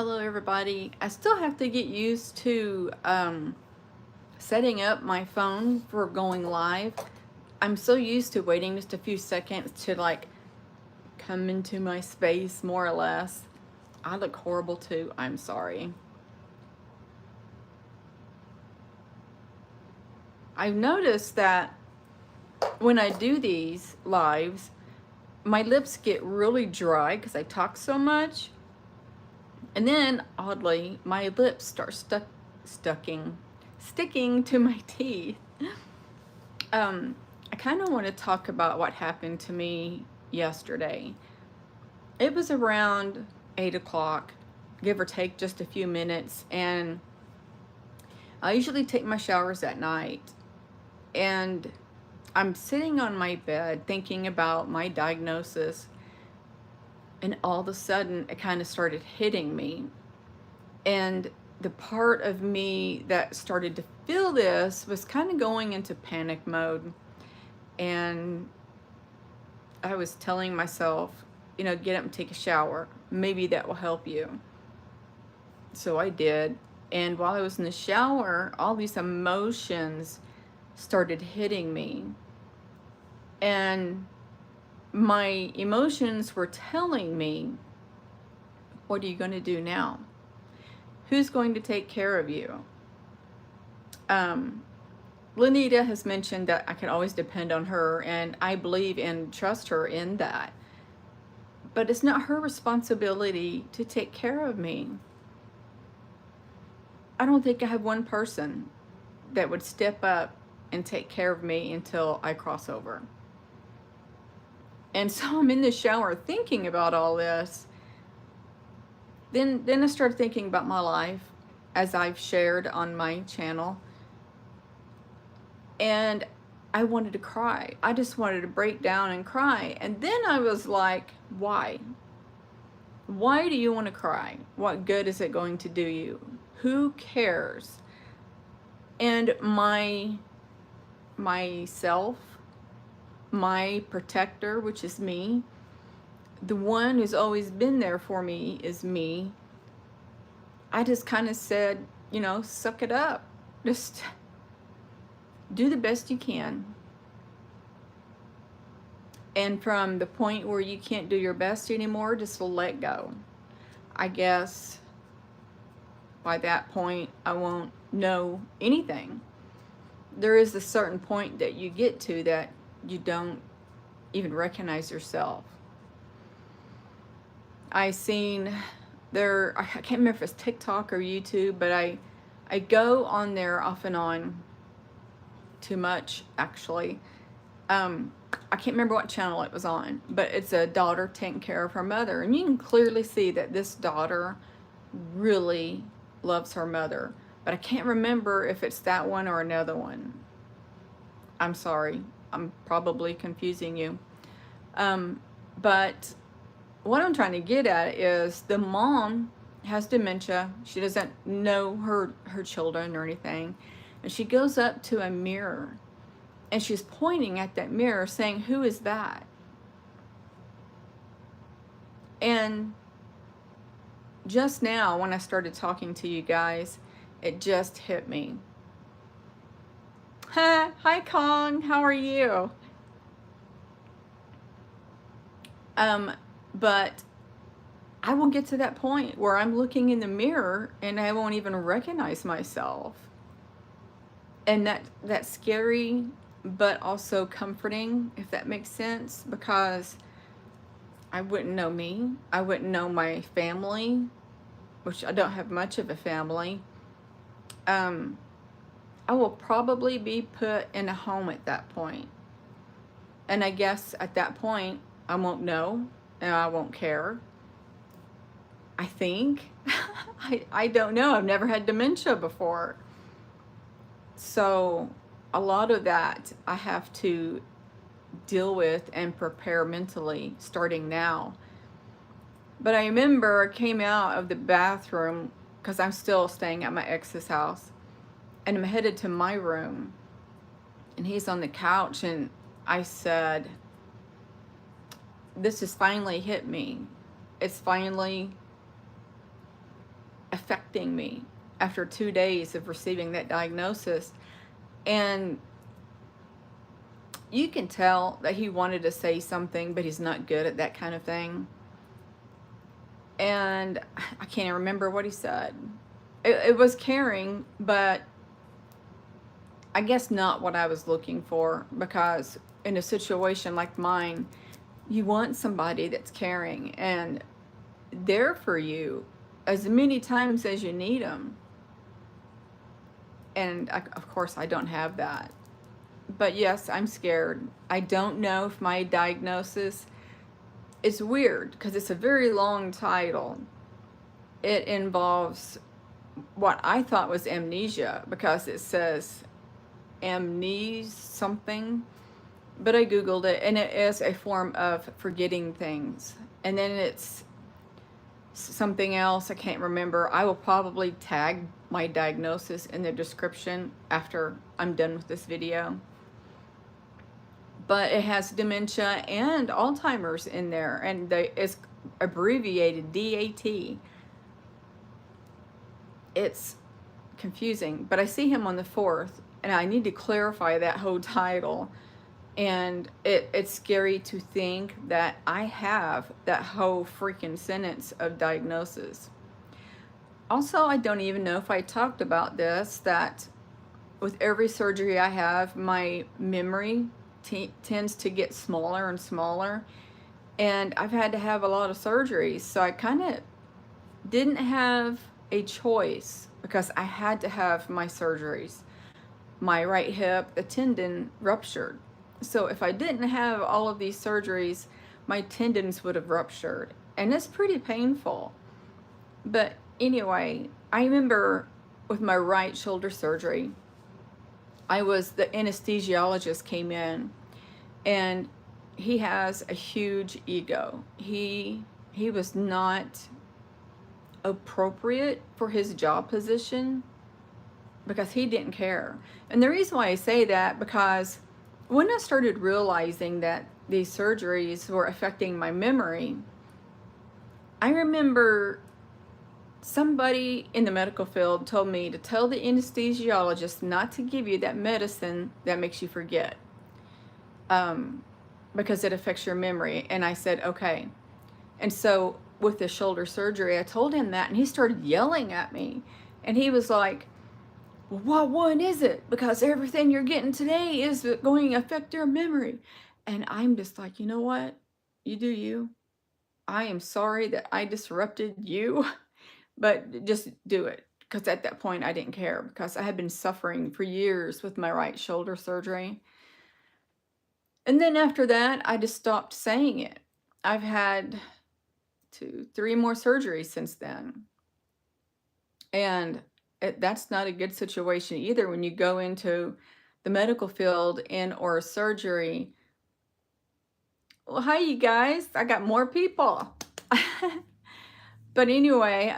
Hello everybody. I still have to get used to setting up my phone for going live. I'm so used to waiting just a few seconds to like come into my space more or less. I look horrible too. I'm sorry. I've noticed that when I do these lives, my lips get really dry because I talk so much. And then, oddly, my lips start sticking to my teeth. I kind of want to talk about what happened to me yesterday. It was around 8 o'clock, give or take just a few minutes, and I usually take my showers at night. And I'm sitting on my bed thinking about my diagnosis, and all of a sudden it kind of started hitting me. And the part of me that started to feel this was kind of going into panic mode. And I was telling myself, get up and take a shower. Maybe that will help you. So I did. And while I was in the shower, all these emotions started hitting me. And my emotions were telling me, what are you going to do now? Who's going to take care of you? Lanita has mentioned that I can always depend on her, and I believe and trust her in that. But it's not her responsibility to take care of me. I don't think I have one person that would step up and take care of me until I cross over. And so I'm in the shower thinking about all this. Then I started thinking about my life as I've shared on my channel. And I wanted to cry. I just wanted to break down and cry. And then I was like, why? Why do you want to cry? What good is it going to do you? Who cares? And myself, my protector, which is me, the one who's always been there for me is me. I just kind of said, suck it up. Just do the best you can. And from the point where you can't do your best anymore, just let go. I guess by that point, I won't know anything. There is a certain point that you get to that you don't even recognize yourself. I can't remember if it's TikTok or YouTube, but I go on there off and on, too much actually. I can't remember what channel it was on, but it's a daughter taking care of her mother, and you can clearly see that this daughter really loves her mother, but I can't remember if it's that one or another one. I'm sorry, I'm probably confusing you. But what I'm trying to get at is the mom has dementia. She doesn't know her children or anything. And she goes up to a mirror and she's pointing at that mirror saying, who is that? And just now when I started talking to you guys, it just hit me. Hi Kong, how are you? But I will get to that point where I'm looking in the mirror and I won't even recognize myself. And that's scary, but also comforting, if that makes sense, because I wouldn't know me. I wouldn't know my family, which I don't have much of a family. I will probably be put in a home at that point. And I guess at that point, I won't know and I won't care. I think. I don't know. I've never had dementia before. So a lot of that I have to deal with and prepare mentally starting now. But I remember I came out of the bathroom because I'm still staying at my ex's house, and I'm headed to my room, and he's on the couch, and I said, this has finally hit me. It's finally affecting me after 2 days of receiving that diagnosis. And you can tell that he wanted to say something, but he's not good at that kind of thing. And I can't even remember what he said. It was caring, but I guess not what I was looking for, because in a situation like mine, you want somebody that's caring and there for you as many times as you need them. And of course, I don't have that. But yes, I'm scared. I don't know if my diagnosis is weird because it's a very long title. It involves what I thought was amnesia because it says amnesia something, but I googled it and it is a form of forgetting things. And then it's something else I can't remember. I will probably tag my diagnosis in the description after I'm done with this video. But it has dementia and Alzheimer's in there, and it's abbreviated DAT. It's confusing, but I see him on the 4th, and I need to clarify that whole title. And it's scary to think that I have that whole freaking sentence of diagnosis. Also, I don't even know if I talked about this, that with every surgery I have, my memory tends to get smaller and smaller. And I've had to have a lot of surgeries, so I kind of didn't have a choice because I had to have my surgeries. My right hip, the tendon ruptured. So if I didn't have all of these surgeries, my tendons would have ruptured. And it's pretty painful. But anyway, I remember with my right shoulder surgery, the anesthesiologist came in, and he has a huge ego. He was not appropriate for his job position because he didn't care. And the reason why I say that, because when I started realizing that these surgeries were affecting my memory, I remember somebody in the medical field told me to tell the anesthesiologist not to give you that medicine that makes you forget, because it affects your memory. And I said, okay. And so with the shoulder surgery, I told him that, and he started yelling at me. And he was like, well, what one is it? Because everything you're getting today is going to affect your memory. And I'm just like, you know what? You do you. I am sorry that I disrupted you, but just do it. Because at that point, I didn't care, because I had been suffering for years with my right shoulder surgery. And then after that, I just stopped saying it. I've had 3 more surgeries since then. And that's not a good situation either when you go into the medical field or surgery. Well, hi, you guys. I got more people. But anyway,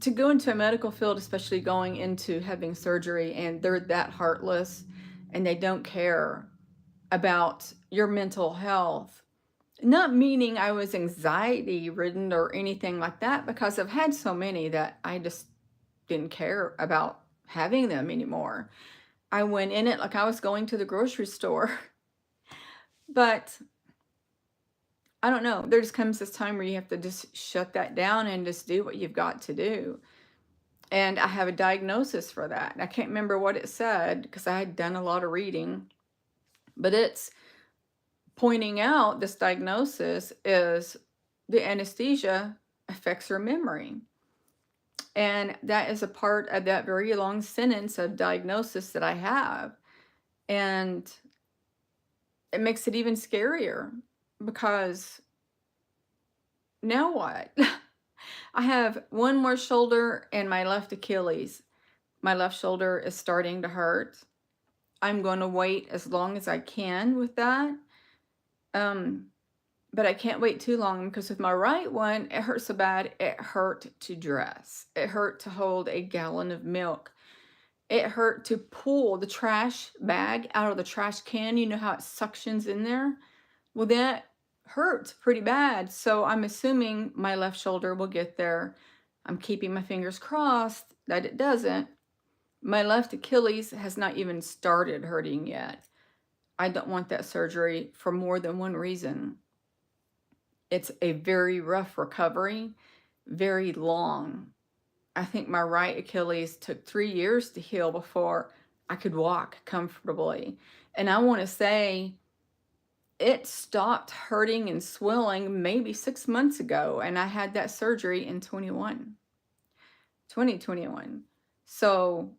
to go into a medical field, especially going into having surgery, and they're that heartless and they don't care about your mental health. Not meaning I was anxiety ridden or anything like that, because I've had so many that I just didn't care about having them anymore. I went in it like I was going to the grocery store. But I don't know. There just comes this time where you have to just shut that down and just do what you've got to do. And I have a diagnosis for that. I can't remember what it said because I had done a lot of reading. But it's pointing out this diagnosis is the anesthesia affects her memory. And that is a part of that very long sentence of diagnosis that I have. And it makes it even scarier, because now what? I have one more shoulder and my left Achilles. My left shoulder is starting to hurt. I'm going to wait as long as I can with that. But I can't wait too long, because with my right one, it hurt so bad, it hurt to dress. It hurt to hold a gallon of milk. It hurt to pull the trash bag out of the trash can. You know how it suctions in there? Well, that hurts pretty bad. So I'm assuming my left shoulder will get there I'm keeping my fingers crossed that it doesn't. My left Achilles has not even started hurting yet. I don't want that surgery for more than one reason. It's a very rough recovery, very long. I think my right Achilles took 3 years to heal before I could walk comfortably. And I want to say it stopped hurting and swelling maybe 6 months ago. And I had that surgery in 2021. So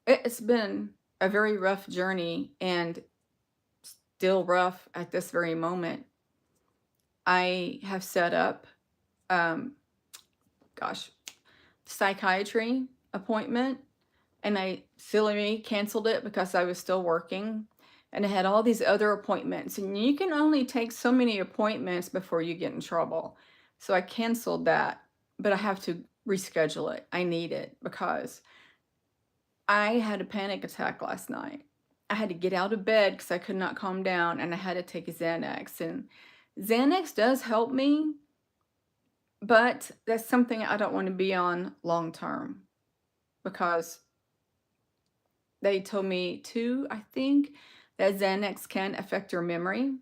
it's been a very rough journey and still rough at this very moment. I have set up, psychiatry appointment, and I, silly me, canceled it because I was still working, and I had all these other appointments, and you can only take so many appointments before you get in trouble. So I canceled that, but I have to reschedule it. I need it because I had a panic attack last night. I had to get out of bed because I could not calm down, and I had to take a Xanax. And Xanax does help me, but that's something I don't want to be on long term because they told me too, I think, that Xanax can affect your memory.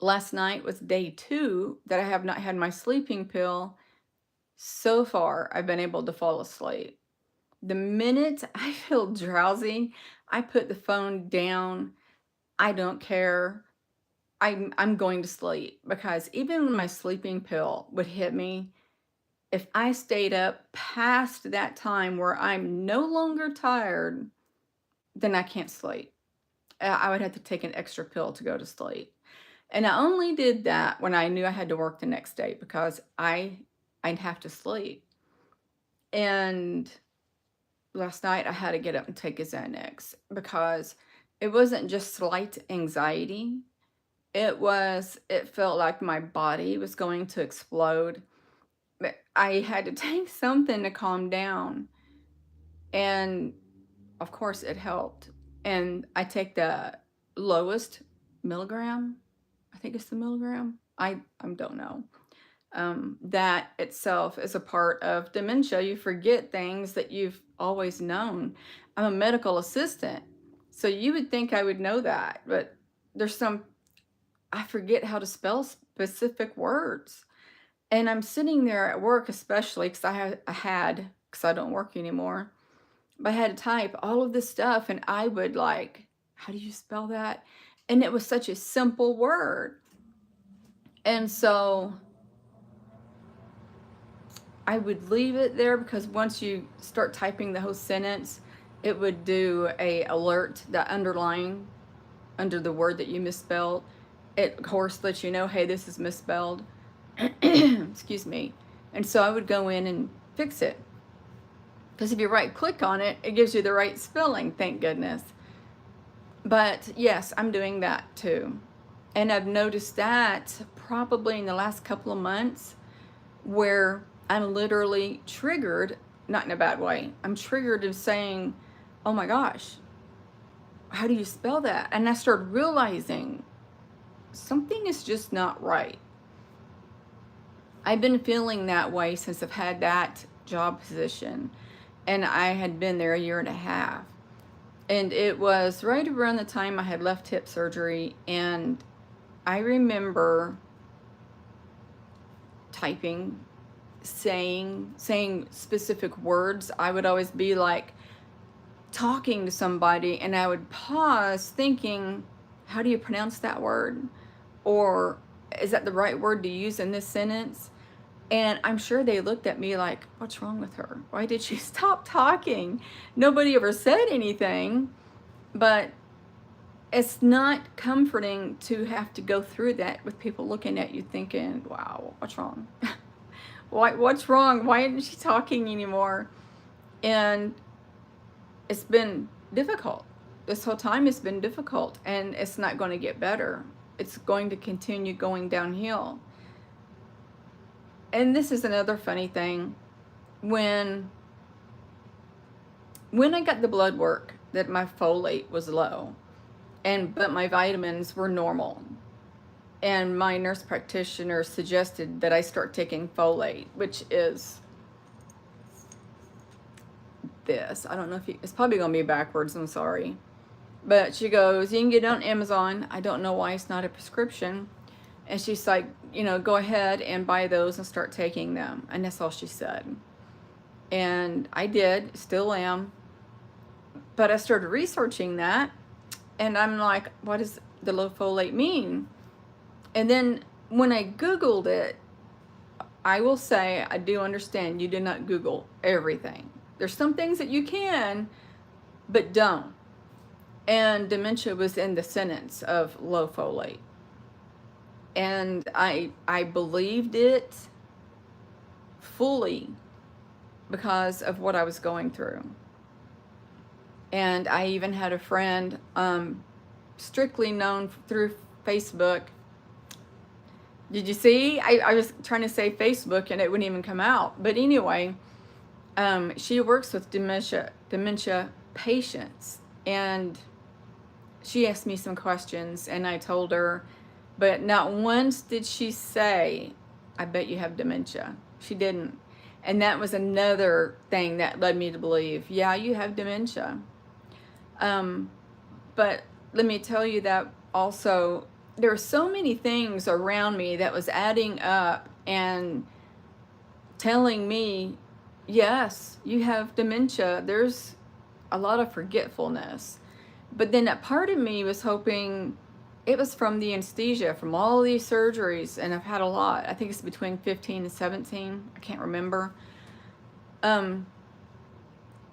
Last night was day 2 that I have not had my sleeping pill. So far, I've been able to fall asleep. The minute I feel drowsy, I put the phone down. I don't care. I'm going to sleep because even when my sleeping pill would hit me, if I stayed up past that time where I'm no longer tired, then I can't sleep. I would have to take an extra pill to go to sleep. And I only did that when I knew I had to work the next day because I'd have to sleep. And last night I had to get up and take a Xanax because it wasn't just slight anxiety. It felt like my body was going to explode. But I had to take something to calm down. And of course it helped. And I take the lowest milligram. I think it's the milligram. I don't know. That itself is a part of dementia. You forget things that you've always known. I'm a medical assistant, so you would think I would know that, but I forget how to spell specific words. And I'm sitting there at work, especially because because I don't work anymore, but I had to type all of this stuff, and I would like, how do you spell that? And it was such a simple word. And so I would leave it there because once you start typing the whole sentence, it would do a alert that underline under the word that you misspelled. It of course lets you know, hey, this is misspelled. Excuse me. And so I would go in and fix it. Because if you right click on it, it gives you the right spelling, thank goodness. But yes, I'm doing that too. And I've noticed that probably in the last couple of months where I'm literally triggered, not in a bad way, I'm triggered of saying, oh my gosh, how do you spell that? And I started realizing something is just not right. I've been feeling that way since I've had that job position, and I had been there 1.5 years. And it was right around the time I had left hip surgery, and I remember typing, saying specific words. I would always be like talking to somebody, and I would pause thinking, how do you pronounce that word? Or is that the right word to use in this sentence? And I'm sure they looked at me like, what's wrong with her? Why did she stop talking? Nobody ever said anything, but it's not comforting to have to go through that with people looking at you thinking, wow, what's wrong? What's wrong? Why isn't she talking anymore? And it's been difficult. This whole time it's been difficult, and it's not going to get better. It's going to continue going downhill. And this is another funny thing. When I got the blood work that my folate was low, but my vitamins were normal, And my nurse practitioner suggested that I start taking folate, which is this. I don't know if it's probably going to be backwards. I'm sorry. But she goes, you can get it on Amazon. I don't know why it's not a prescription. And she's like, you know, go ahead and buy those and start taking them. And that's all she said. And I did, still am. But I started researching that. And I'm like, what does the low folate mean? And then when I Googled it, I will say I do understand you did not Google everything. There's some things that you can, but don't. And dementia was in the sentence of low folate. And I believed it fully because of what I was going through. And I even had a friend, strictly known through Facebook. Did you see? I was trying to say Facebook and it wouldn't even come out. But anyway, she works with dementia patients. And she asked me some questions and I told her, but not once did she say, I bet you have dementia. She didn't. And that was another thing that led me to believe, yeah, you have dementia. But let me tell you that also, there are so many things around me that was adding up and telling me, yes, you have dementia. There's a lot of forgetfulness. But then that part of me was hoping it was from the anesthesia, from all these surgeries, and I've had a lot. I think it's between 15 and 17. I can't remember. But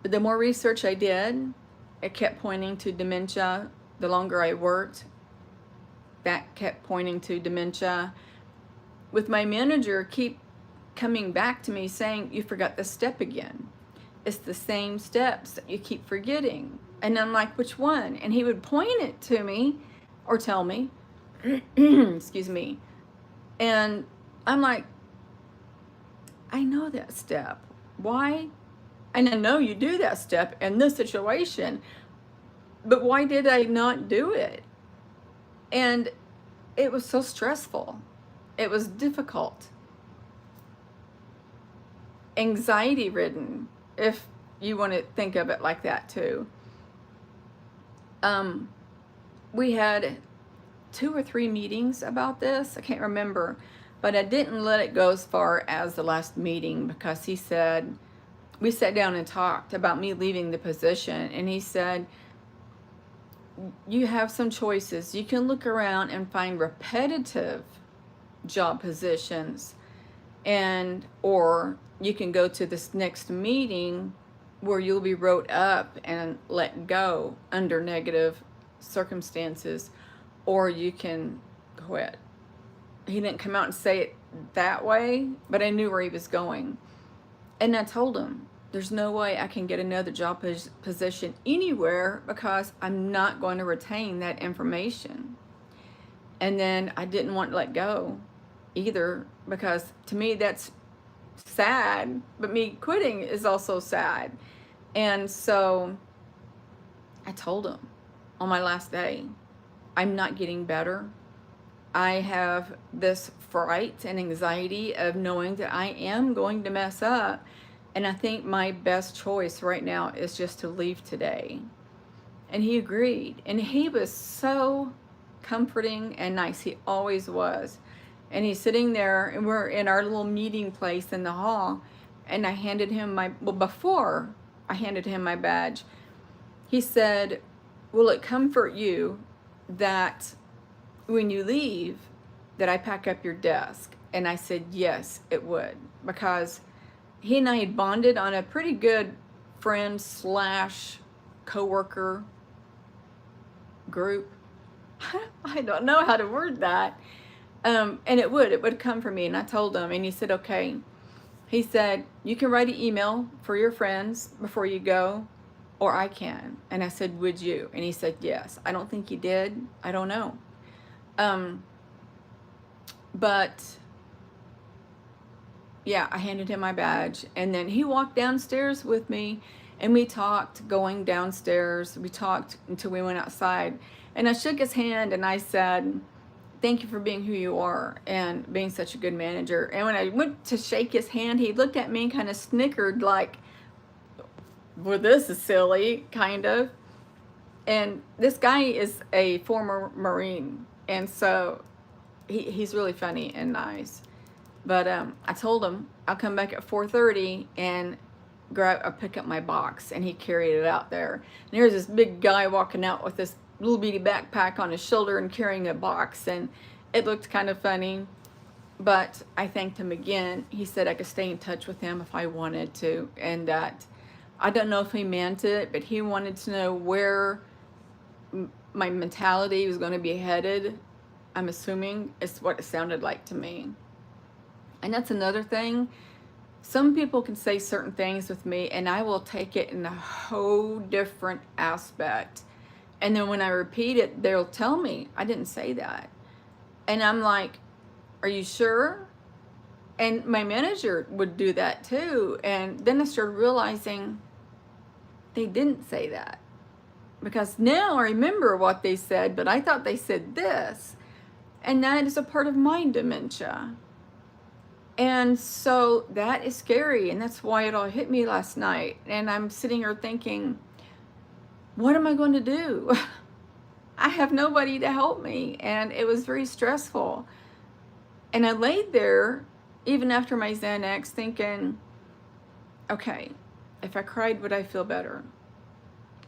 the more research I did, it kept pointing to dementia. The longer I worked, that kept pointing to dementia. With my manager keep coming back to me saying, you forgot the step again. It's the same steps that you keep forgetting. And I'm like, which one? And he would point it to me or tell me, excuse me. And I'm like, I know that step. Why? And I know you do that step in this situation, but why did I not do it? And it was so stressful. It was difficult. Anxiety ridden, if you want to think of it like that too. We had 2 or 3 meetings about this. I can't remember, but I didn't let it go as far as the last meeting because he said, we sat down and talked about me leaving the position, and he said, you have some choices. You can look around and find repetitive job positions, and or you can go to this next meeting where you'll be wrote up and let go under negative circumstances, or you can quit. He didn't come out and say it that way, but I knew where he was going. And I told him, there's no way I can get another job position anywhere because I'm not going to retain that information. And then I didn't want to let go either, because to me that's sad, but me quitting is also sad. And so I told him on my last day, I'm not getting better. I have this fright and anxiety of knowing that I am going to mess up. And I think my best choice right now is just to leave today. And he agreed. And he was so comforting and nice. He always was. And he's sitting there, and we're in our little meeting place in the hall. And I handed him before I handed him my badge, he said, will it comfort you that when you leave, that I pack up your desk? And I said, yes, it would. Because he and I had bonded on a pretty good friend / coworker group. I don't know how to word that. And it would come from me. And I told him, and he said, okay. He said, you can write an email for your friends before you go, or I can. And I said, would you? And he said, yes. I don't think he did. I don't know. But yeah, I handed him my badge, and then he walked downstairs with me, and we talked going downstairs. We talked until we went outside, and I shook his hand, and I said, thank you for being who you are and being such a good manager. And when I went to shake his hand, he looked at me and kind of snickered like, well, this is silly, kind of. And this guy is a former Marine, and so he's really funny and nice. But I told him I'll come back at 4:30 and pick up my box, and he carried it out there. And there's this big guy walking out with this little bitty backpack on his shoulder and carrying a box, and it looked kind of funny. But I thanked him again. He said I could stay in touch with him if I wanted to, and that I don't know if he meant it, but he wanted to know where my mentality was going to be headed. I'm assuming it's what it sounded like to me. And that's another thing. Some people can say certain things with me and I will take it in a whole different aspect. And then when I repeat it, they'll tell me, I didn't say that. And I'm like, are you sure? And my manager would do that too. And then I started realizing they didn't say that. Because now I remember what they said, but I thought they said this. And that is a part of my dementia. And so that is scary, and that's why it all hit me last night. And I'm sitting here thinking, what am I going to do? I have nobody to help me, and it was very stressful. And I laid there, even after my Xanax, thinking, okay, if I cried, would I feel better?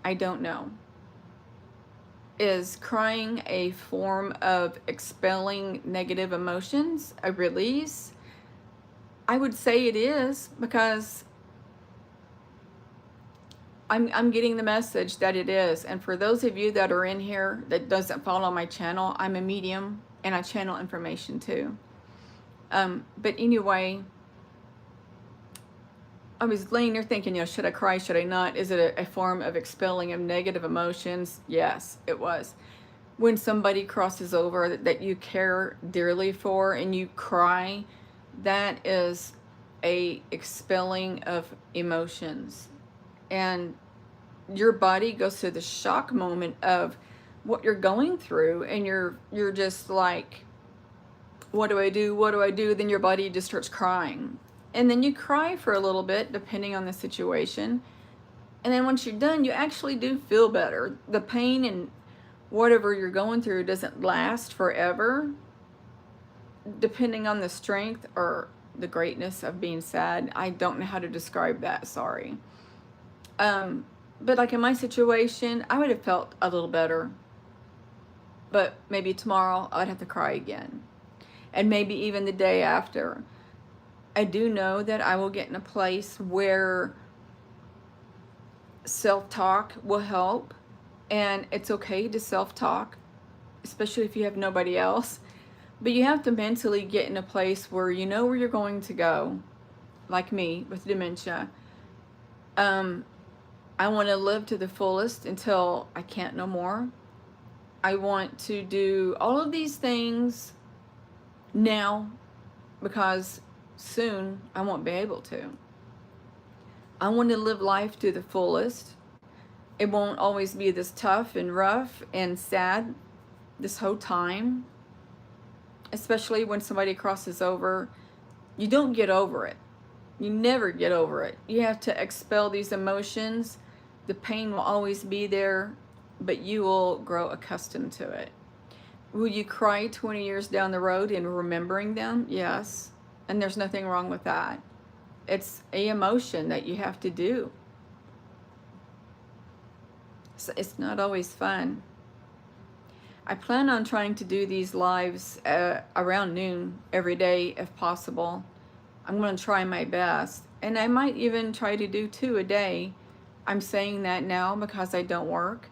I don't know. Is crying a form of expelling negative emotions, a release? I would say it is, because I'm getting the message that it is. And for those of you that are in here that doesn't follow my channel, I'm a medium and I channel information too. But anyway, I was laying there thinking, should I cry, should I not? Is it a form of expelling of negative emotions? Yes, it was. When somebody crosses over that you care dearly for and you cry, that is a expelling of emotions. And your body goes through the shock moment of what you're going through, and you're just like, what do I do? What do I do? Then your body just starts crying. And then you cry for a little bit, depending on the situation. And then once you're done, you actually do feel better. The pain and whatever you're going through doesn't last forever, depending on the strength or the greatness of being sad. I don't know how to describe that, sorry. But like in my situation, I would have felt a little better. But maybe tomorrow I'd have to cry again. And maybe even the day after. I do know that I will get in a place where self-talk will help, and it's okay to self-talk, especially if you have nobody else. But you have to mentally get in a place where you know where you're going to go, like me with dementia. I want to live to the fullest until I can't no more. I want to do all of these things now, because soon I won't be able to. I want to live life to the fullest. It won't always be this tough and rough and sad this whole time. Especially when somebody crosses over, you don't get over it. You never get over it. You have to expel these emotions. The pain will always be there, but you will grow accustomed to it. Will you cry 20 years down the road in remembering them? Yes. And there's nothing wrong with that. It's an emotion that you have to do. So it's not always fun. I plan on trying to do these lives around noon every day if possible. I'm going to try my best. And I might even try to do 2 a day. I'm saying that now because I don't work.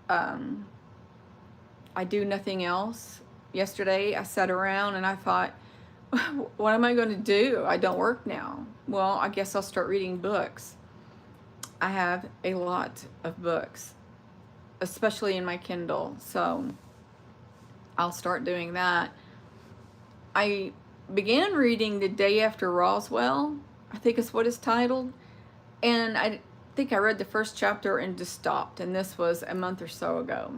I do nothing else. Yesterday I sat around and I thought, what am I going to do? I don't work now. Well, I guess I'll start reading books. I have a lot of books, especially in my Kindle, so I'll start doing that. I began reading The Day After Roswell, I think is what it's titled, and I think I read the first chapter and just stopped, and this was a month or so ago.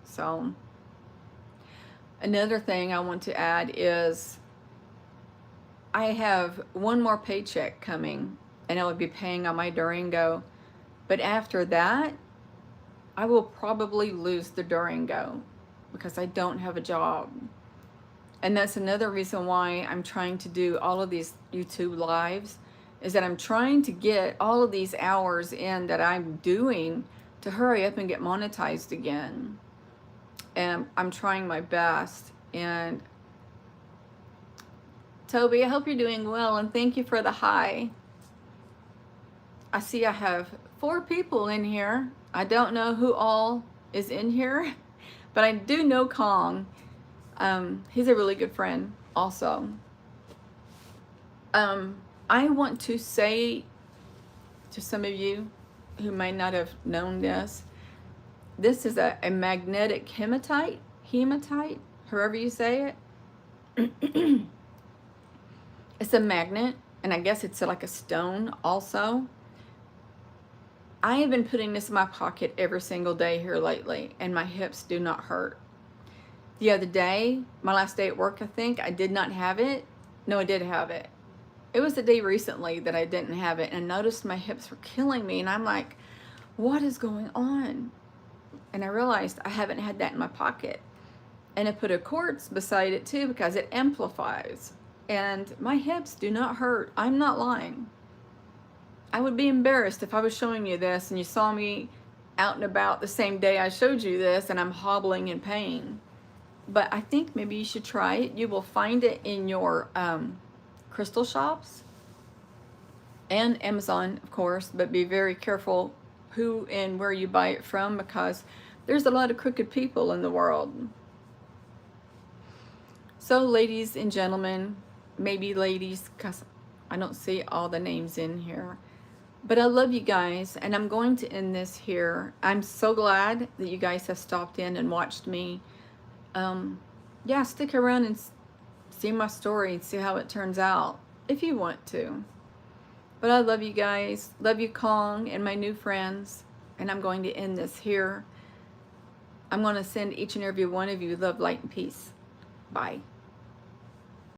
So Another thing I want to add is I have one more paycheck coming, and I will be paying on my Durango. But after that, I will probably lose the Durango because I don't have a job. And that's another reason why I'm trying to do all of these YouTube lives, is that I'm trying to get all of these hours in that I'm doing to hurry up and get monetized again. And I'm trying my best. And Toby, I hope you're doing well, and thank you for the hi. I see I have 4 people in here. I don't know who all is in here, but I do know Kong. He's a really good friend also. I want to say to some of you who may not have known this, this is a magnetic hematite, however you say it. It's a magnet, and I guess it's like a stone also. I have been putting this in my pocket every single day here lately, and my hips do not hurt. The other day, my last day at work, I think, I did not have it. No, I did have it. It was the day recently that I didn't have it, and I noticed my hips were killing me, and I'm like, what is going on? And I realized I haven't had that in my pocket. And I put a quartz beside it too because it amplifies. And my hips do not hurt. I'm not lying. I would be embarrassed if I was showing you this and you saw me out and about the same day I showed you this and I'm hobbling in pain. But I think maybe you should try it. You will find it in your crystal shops and Amazon, of course, but be very careful who and where you buy it from, because there's a lot of crooked people in the world. So ladies and gentlemen, maybe ladies, because I don't see all the names in here, but I love you guys, and I'm going to end this here. I'm so glad that you guys have stopped in and watched me. Yeah, stick around and see my story and see how it turns out if you want to. But I love you guys. Love you, Kong, and my new friends. And I'm going to end this here. I'm going to send each and every one of you love, light, and peace. Bye.